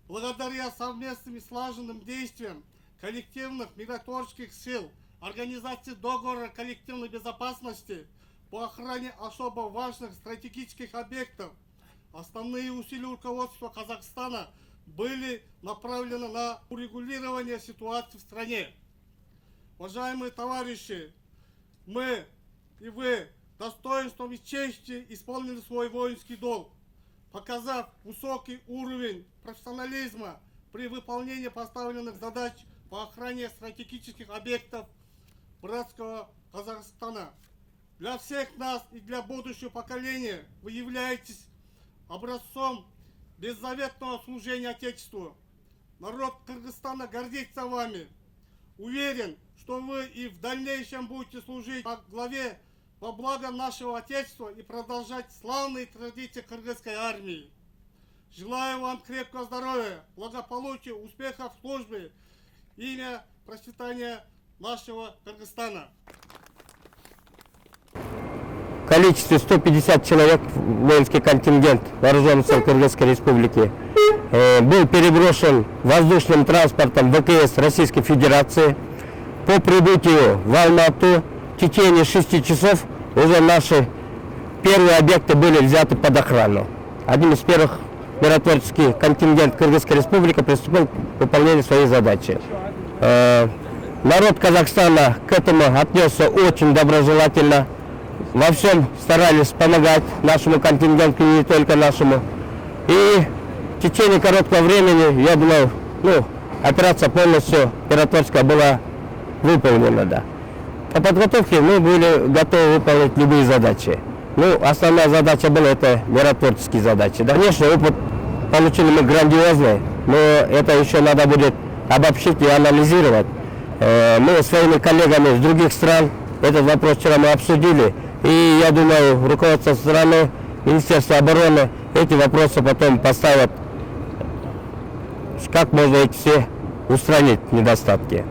Благодаря совместным и слаженным действиям коллективных миротворческих сил, организации договора коллективной безопасности по охране особо важных стратегических объектов, основные усилия руководства Казахстана были направлены на урегулирование ситуации в стране. Уважаемые товарищи, мы и вы достоинством и честью исполнили свой воинский долг, показав высокий уровень профессионализма при выполнении поставленных задач по охране стратегических объектов братского Казахстана. Для всех нас и для будущего поколения вы являетесь образцом беззаветного служения Отечеству. Народ Кыргызстана гордится вами. Уверен, что вы и в дальнейшем будете служить во главе во благо нашего Отечества и продолжать славные традиции кыргызской армии. Желаю вам крепкого здоровья, благополучия, успехов в службе, имя процветания нашего Кыргызстана. В количестве 150 человек воинский контингент вооруженных сил Кыргызской Республики был переброшен воздушным транспортом ВКС Российской Федерации. По прибытию в Алмату в течение 6 часов уже наши первые объекты были взяты под охрану. Одним из первых миротворческий контингент Кыргызской Республики приступил к выполнению своей задачи. Народ Казахстана к этому отнесся очень доброжелательно. Во всем старались помогать нашему контингенту, не только нашему. И в течение короткого времени, я думаю, операция полностью миротворческая была выполнена. Да. По подготовке мы были готовы выполнять любые задачи. Основная задача была это миротворческие задачи. Да. Конечно, опыт получили мы грандиозный, но это еще надо будет обобщить и анализировать. Мы с своими коллегами из других стран этот вопрос вчера мы обсудили. И я думаю, руководство страны, Министерство обороны эти вопросы потом поставят, как можно эти все устранить недостатки.